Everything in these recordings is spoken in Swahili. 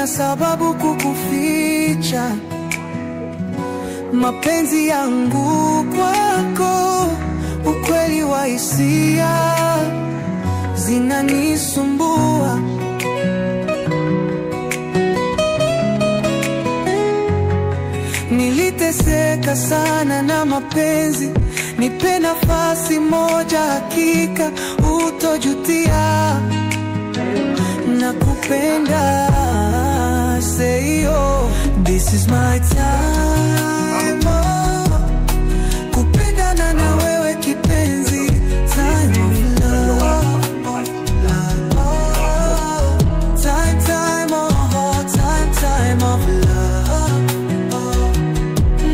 sina sababu kukuficha mapenzi yangu kwako. Ukweli wa hisia zinanisumbua. Niliteseka sana na mapenzi, nipe nafasi moja, hakika utojutia. Nakupenda, say oh, this is my time, oh. Kupendana na wewe kipenzi, time of love, oh. Time, time, oh, time, time of love, oh.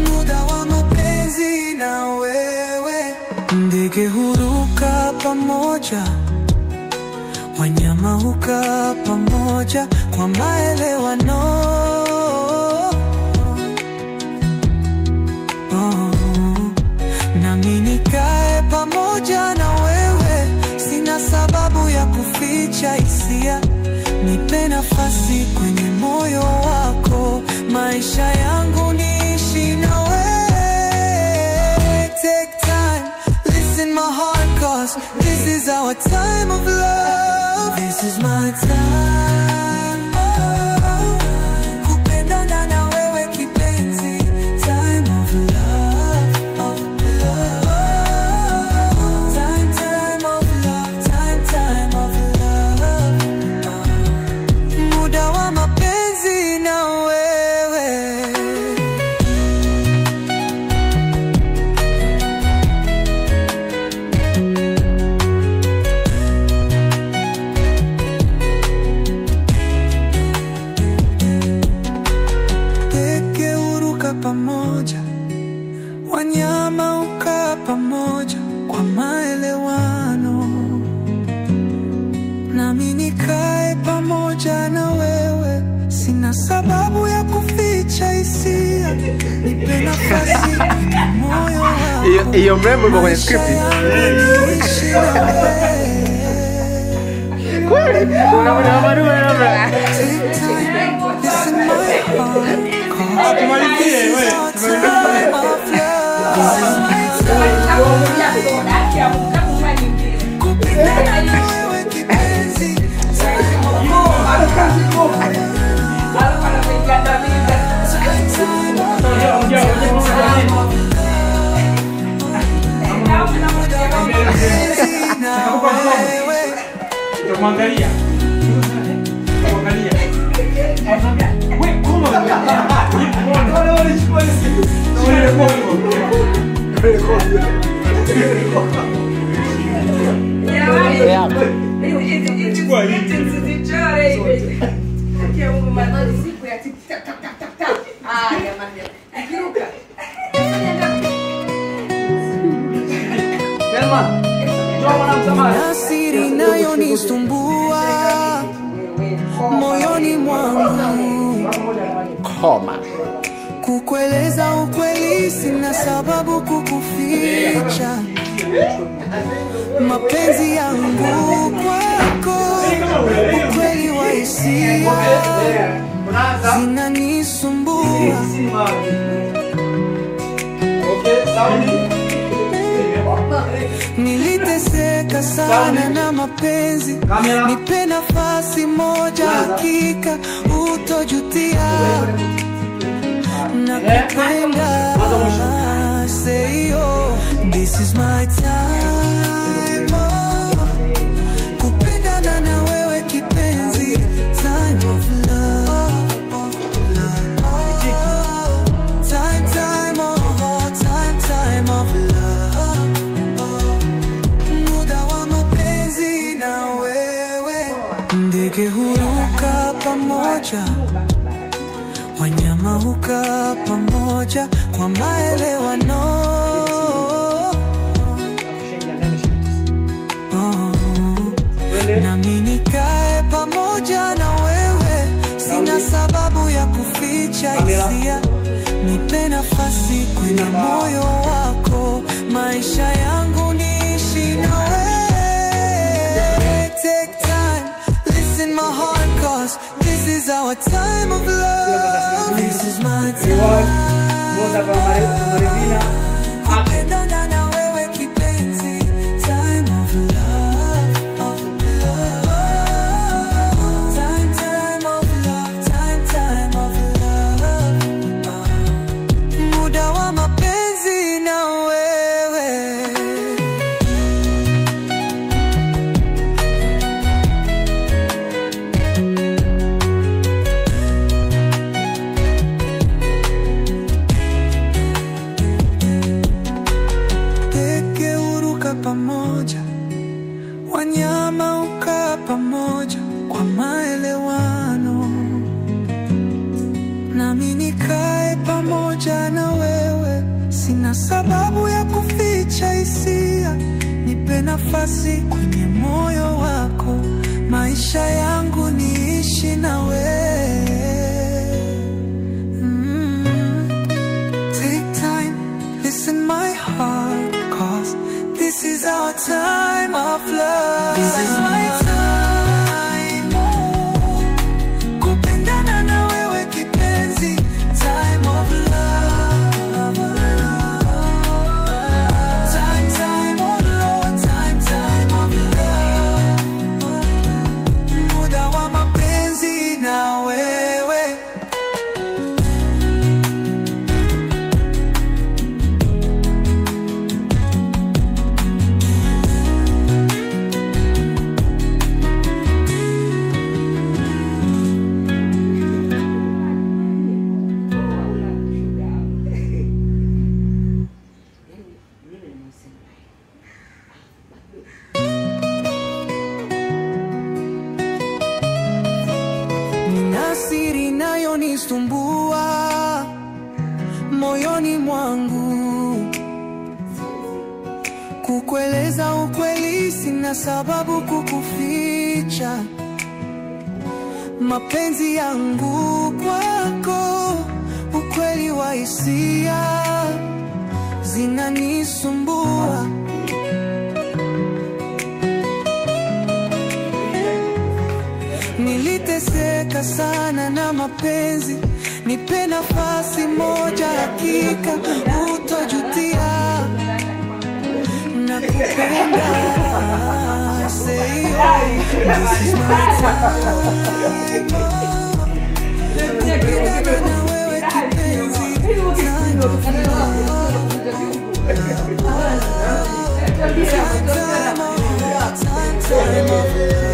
Muda wa mapenzi na wewe. Ndege huruka pamoja, wanyama hukaa pamoja kwa maelewano. Nami nikae pamoja na wewe, sina sababu ya kuficha hisia. Nipe nafasi kwenye moyo wako, maisha yangu niishi na wewe. Take time, listen my heart, cause this is our time of love. This is my time, oh. Kupendana na wewe kipenzi, time of love, oh, love. Time, time of love, time, time of love, oh. Muda wa mapenzi na wewe. Pamoja, wanyama ukaa pamoja kwa maelewano. Nami nikae pamoja na wewe, sina sababu ya kuficha hisia. Nipe nafasi moyo wako. Iyo mrembo yuko kwenye script. Kweli? Unamwona barua labda. Mwangalia. Mwangalia. Wewe koma. Siri nayo nisumbua moyoni mwangu, Koma. kukueleza ukweli, sina sababu kukuficha mapenzi yangu kwako. Ukweli wa hisia zinanisumbua. Niliteseka sana na mapenzi, nipe nafasi moja, hakika utojutia. Nakupenda, say oh, this is my time, oh. Kupendana na wewe kipenzi, time of love, oh, love, oh. Time, time, oh, time, time of love, oh. Muda wa mapenzi na wewe. Ndege huruka pamoja, wanyama hukaa pamoja kwa maelewano. Nami nikae pamoja na wewe, sina sababu ya kuficha hisia. Nipe nafasi kwenye moyo wako, maisha yangu niishi na wewe. Take time, listen my heart, cause this This is our time of love. This is my time. Kupendana na wewe kipenzi. Time of love, of love. Time of love, time of love. Muda wa mapenzi na wewe. Ndege huruka pamoja, wanyama hukaa pamoja kwa maelewano. Nami nikae pamoja na wewe, sina sababu ya kuficha hisia. Nipe nafasi kwenye moyo wako, maisha yangu niishi na wewe. Take time, listen my heart, 'cause this is our time of love. This is my time. Kupendana na wewe kipenzi. Time of love. Time of love. Time of love. Muda wa mapenzi na wewe. Nina siri inayonisumbua moyoni mwangu, kukueleza ukweli, sina sababu kukuficha. Mapenzi yangu kwako, ukweli wa hisia zinanisumbua. Niliteseka sana na mapenzi, nipe nafasi moja, hakika utajutia. Nakupenda, say this is my time. Kupendana na wewe kipenzi. Time of love. Time of love.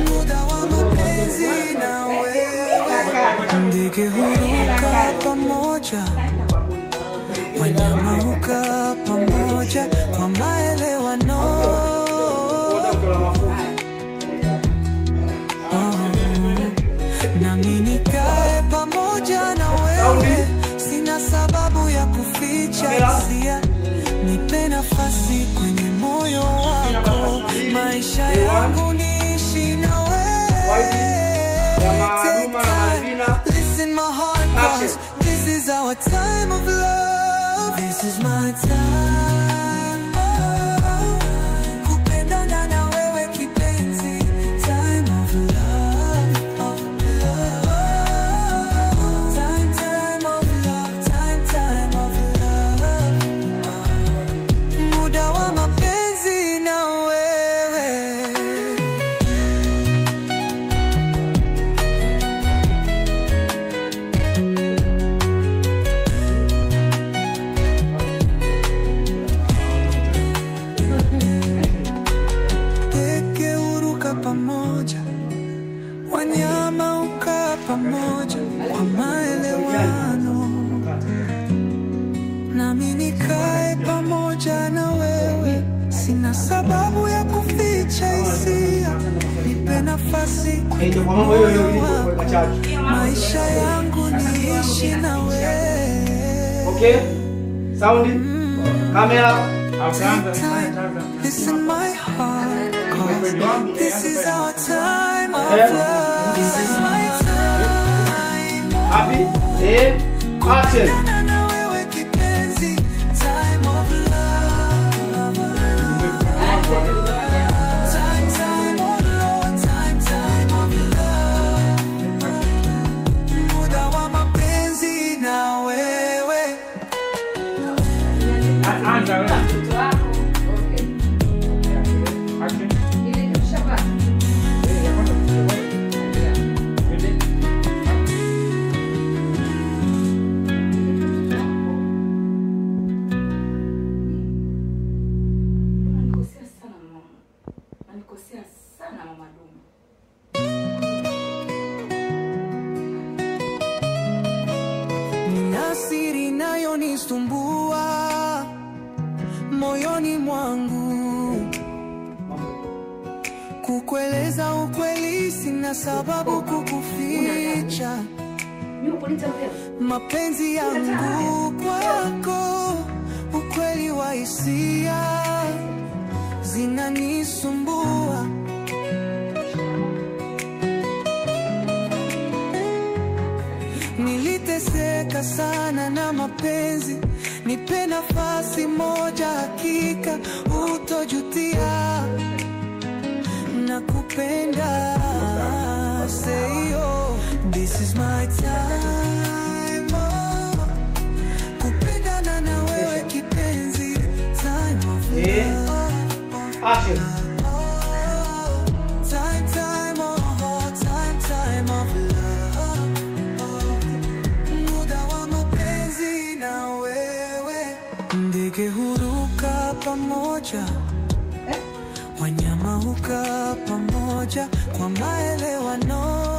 Muda wa mapenzi na wewe. Ndege huruka pamoja, wanyama hukaa pamoja kwa maelewano. Nami nikae pamoja na wewe, sina sababu ya kuficha hisia. Nipe nafasi kwenye moyo wako, maisha yangu niishi na wewe. Take time, listen my heart, 'cause this is our time of love. This is my time. Kupendana na wewe kipenzi. Time of love, of love. Time of love, time of love. Muda wa mapenzi na wewe. Ndege huruka pamoja, wanyama hukaa pamoja kwa maelewano. Nami nikae pamoja na wewe, sina sababu ya kuficha hisia. Nipe nafasi kwenye moyo wako, maisha yangu niishi na wewe. Okay? Sound? Camera. Take time, listen my heart, 'cause this is our time of love. This is my time. Happy? Action. Kupendana na wewe kipenzi. Time of love. Time of love. Time of sina sababu kukuficha mapenzi yangu kwako, ukweli wa hisia zinanisumbua. Niliteseka sana na mapenzi, nipe nafasi moja, hakika utojutia. Nakupenda, say oh, this is my time, oh. Kupendana na wewe kipenzi, time of love. Action. Time of love. Muda wa mapenzi na wewe. Ndege huruka pamoja, wanyama hukaa pamoja kwa maelewano.